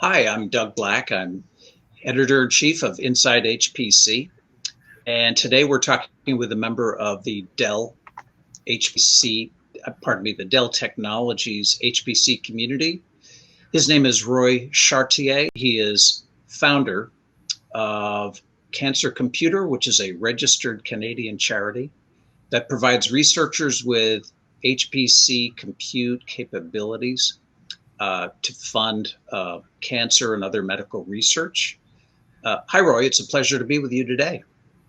Hi, I'm Doug Black. I'm editor-in-chief of Inside HPC. And today we're talking with a member of the Dell HPC, the Dell Technologies HPC Community. His name is Roy Chartier. He is founder of Cancer Computer, which is a registered Canadian charity that provides researchers with HPC compute capabilities to fund cancer and other medical research. Hi, Roy. It's a pleasure to be with you today.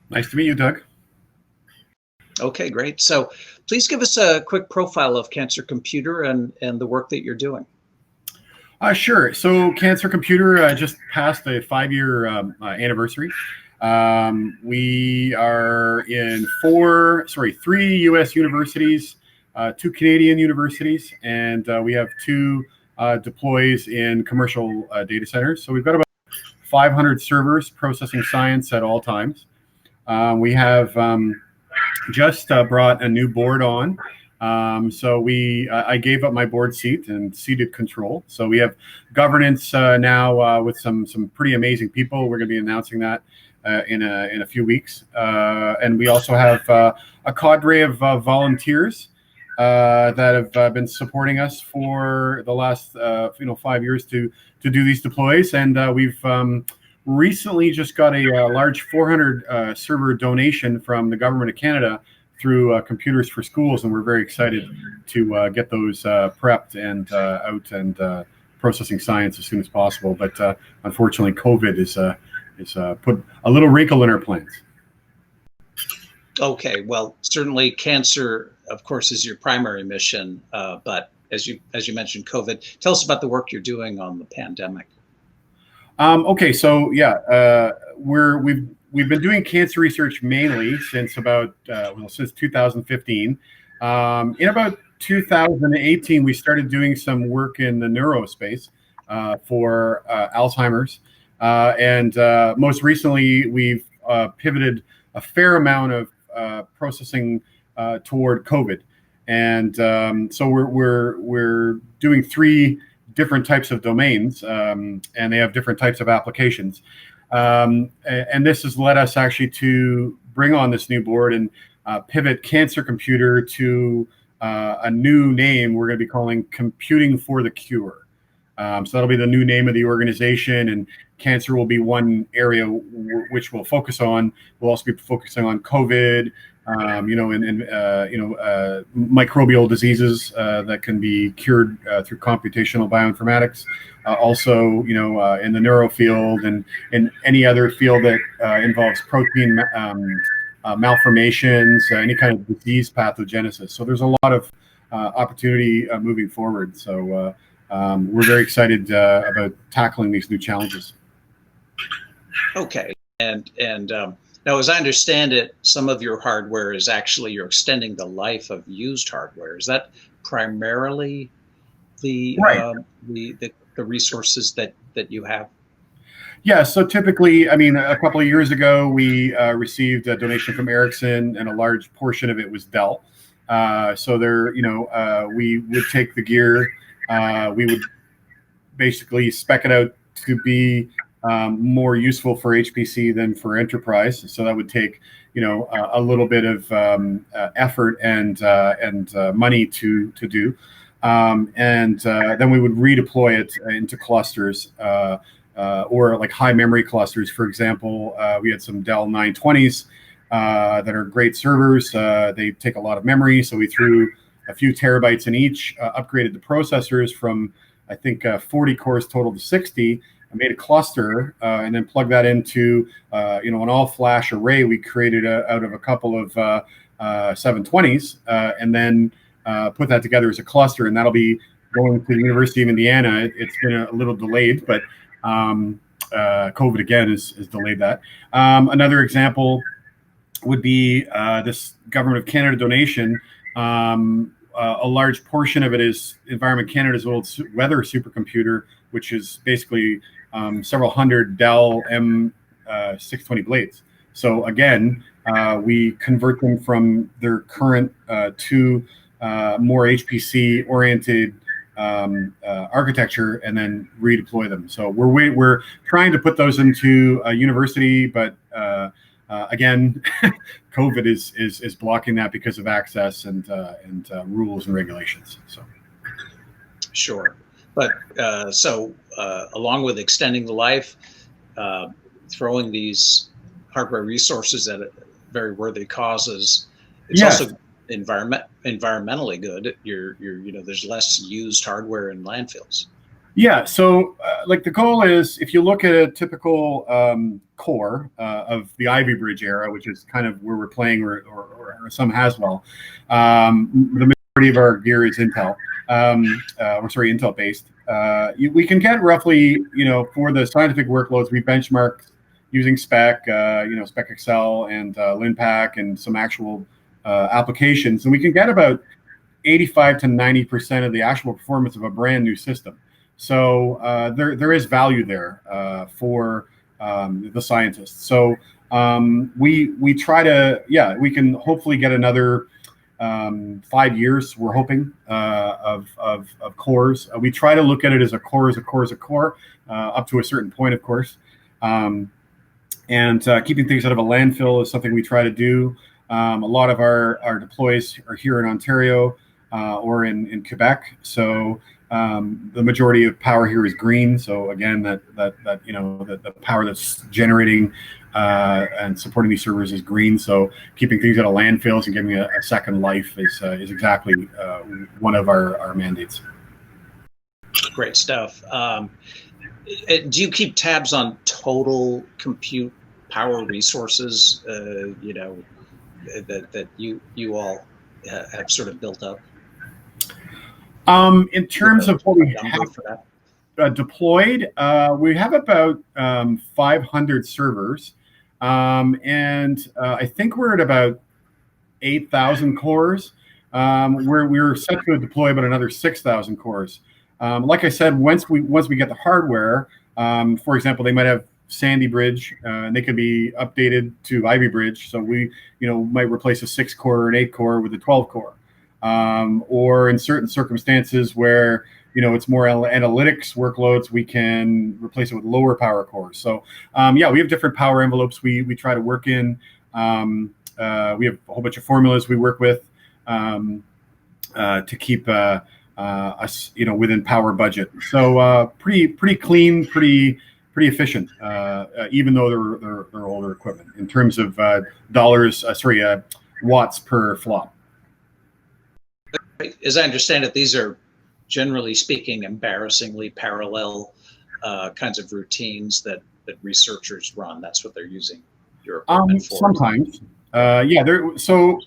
Nice to meet you, Doug. Okay, great. So please give us a quick profile of Cancer Computer and the work that you're doing. Sure. So Cancer Computer just passed a 5-year anniversary. We are in 3 U.S. universities, 2 Canadian universities, and we have 2 deploys in commercial data centers. So we've got about 500 servers processing science at all times. We have just brought a new board on. I gave up my board seat and ceded control. So we have governance now with some pretty amazing people. We're going to be announcing that in a few weeks. And we also have a cadre of volunteers that have been supporting us for the last 5 years to do these deploys. And we've recently just got a large 400 server donation from the government of Canada through Computers for Schools, and we're very excited to get those prepped and out and processing science as soon as possible. But unfortunately, COVID is put a little wrinkle in our plans. Okay, well, certainly cancer, of course, is your primary mission, but as you mentioned, COVID. Tell us about the work you're doing on the pandemic. Okay, so yeah, we've been doing cancer research mainly since since 2015. In about 2018, we started doing some work in the neurospace for Alzheimer's, and most recently we've pivoted a fair amount of processing toward COVID, and so we're doing 3 different types of domains, and they have different types of applications. And this has led us actually to bring on this new board and pivot Cancer Computer to a new name we're going to be calling Computing for the Cure. So that'll be the new name of the organization, and cancer will be one area which we'll focus on. We'll also be focusing on COVID, microbial diseases that can be cured through computational bioinformatics. Also, in the neuro field and in any other field that involves protein malformations, any kind of disease pathogenesis. So there's a lot of opportunity moving forward. So we're very excited about tackling these new challenges. Okay, and now, as I understand it, some of your hardware is actually you're extending the life of used hardware. Is that primarily the resources that you have? Yeah, so typically, I mean, a couple of years ago, we received a donation from Ericsson, and a large portion of it was Dell. So we would take the gear, we would basically spec it out to be more useful for HPC than for enterprise. So that would take, a little bit of effort and money to do. And then we would redeploy it into clusters or like high memory clusters. For example, we had some Dell 920s that are great servers. They take a lot of memory, so we threw a few terabytes in each, upgraded the processors from, I think, 40 cores total to 60. I made a cluster and then plugged that into an all-flash array we created out of a couple of 720s, and then put that together as a cluster, and that'll be going to the University of Indiana. It's been a little delayed, but COVID again has delayed that. Another example would be this Government of Canada donation. A large portion of it is Environment Canada's old weather supercomputer, which is basically several hundred Dell M620 blades. So again, we convert them from their current to more HPC-oriented architecture and then redeploy them. So we're trying to put those into a university, but again, COVID is blocking that because of access and rules and regulations. So sure, but along with extending the life, throwing these hardware resources at very worthy causes, it's also environmentally good. There's less used hardware in landfills. Yeah, so like the goal is, if you look at a typical core of the Ivy Bridge era, which is kind of where we're playing, or some Haswell, the majority of our gear is Intel, Intel based. We can get roughly, for the scientific workloads, we benchmark using spec, spec Excel and LinPack and some actual applications, and we can get about 85 to 90% of the actual performance of a brand new system. So there is value there for the scientists. So we try to, we can hopefully get another 5 years, we're hoping, of cores. We try to look at it as a core, up to a certain point, of course. And keeping things out of a landfill is something we try to do. A lot of our deploys are here in Ontario or in Quebec. So the majority of power here is green. So again, the power that's generating and supporting these servers is green. So keeping things out of landfills and giving a second life is exactly one of our mandates. Great stuff. Do you keep tabs on total compute power resources, that you all have sort of built up? In terms of what we have deployed, we have about 500 servers, and I think we're at about 8,000 cores. We're set to deploy about another 6,000 cores. Like I said, once we get the hardware, for example, they might have Sandy Bridge, and they can be updated to Ivy Bridge. So we, might replace a 6-core or an 8-core with a 12-core. Or in certain circumstances where, it's more analytics workloads, we can replace it with lower power cores. So we have different power envelopes we try to work in. We have a whole bunch of formulas we work with to keep us, within power budget. So pretty clean, pretty efficient, even though they're older equipment in terms of watts per flop. As I understand it, these are, generally speaking, embarrassingly parallel kinds of routines that researchers run. That's what they're using your equipment for. Sometimes, so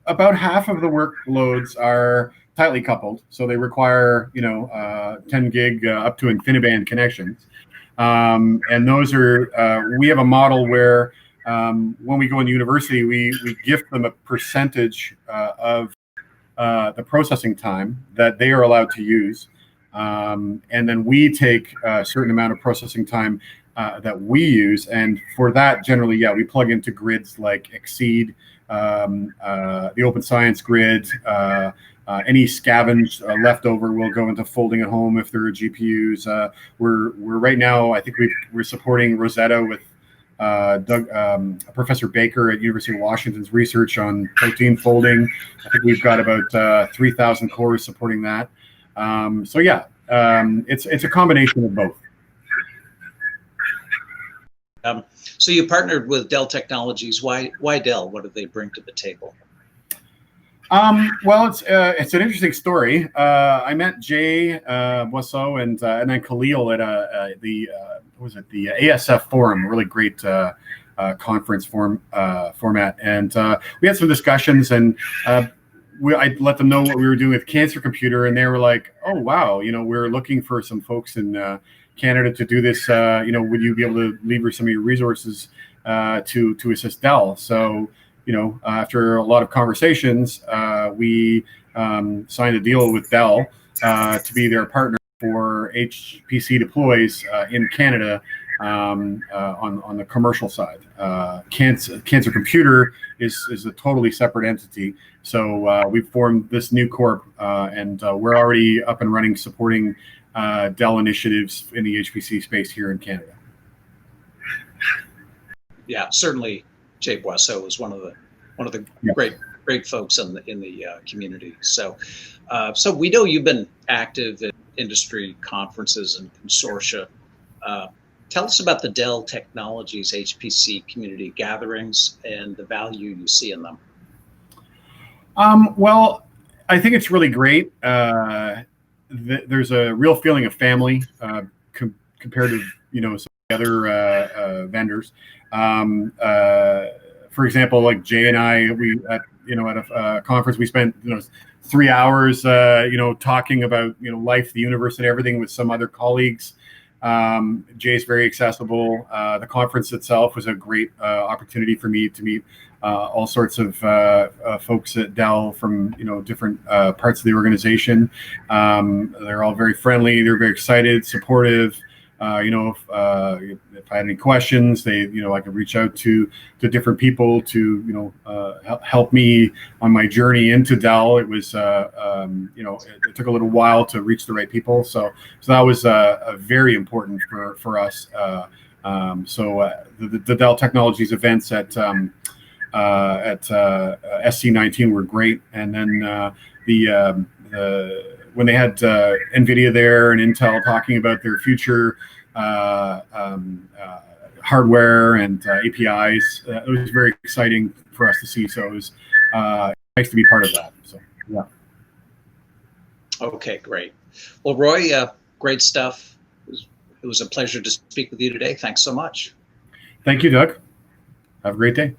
about half of the workloads are tightly coupled, so they require 10 gig up to InfiniBand connections, and those are we have a model where when we go into university, we gift them a percentage of the processing time that they are allowed to use, and then we take a certain amount of processing time that we use, and for that, generally, we plug into grids like Exceed, the Open Science grid. Any scavenged leftover will go into folding at home if there are GPUs. We're right now, I think we're supporting Rosetta with Professor Baker at University of Washington's research on protein folding. I think we've got about 3,000 cores supporting that. It's a combination of both. So you partnered with Dell Technologies. Why Dell? What do they bring to the table? Well, it's an interesting story. I met Jay Boisseau and then Khalil at the ASF forum, a really great conference format, and we had some discussions, and I let them know what we were doing with Cancer Computer, and they were like, "Oh wow, we're looking for some folks in Canada to do this. Would you be able to lever some of your resources to assist Dell?" So, after a lot of conversations, we signed a deal with Dell to be their partner for HPC deploys in Canada on the commercial side. Cancer Computer is a totally separate entity. So we've formed this new corp, and we're already up and running, supporting Dell initiatives in the HPC space here in Canada. Yeah, certainly Jay Boisseau is one of the great folks in the community. So we know you've been active in industry conferences and consortia. Tell us about the Dell Technologies HPC Community gatherings and the value you see in them. Well, I think it's really great. There's a real feeling of family compared to some of the other vendors. For example, like Jay and I, we at a conference we spent 3 hours talking about life, the universe, and everything with some other colleagues. Jay's very accessible. The conference itself was a great opportunity for me to meet all sorts of folks at Dell from different parts of the organization. They're all very friendly. They're very excited, supportive. If I had any questions, I could reach out to different people to help me on my journey into Dell. It was it took a little while to reach the right people, so that was very important for us. The Dell Technologies events at SC19 were great, and then when they had NVIDIA there and Intel talking about their future hardware and APIs, it was very exciting for us to see. So it was nice to be part of that. So yeah. Okay, great. Well, Roy, great stuff. It was a pleasure to speak with you today. Thanks so much. Thank you, Doug. Have a great day.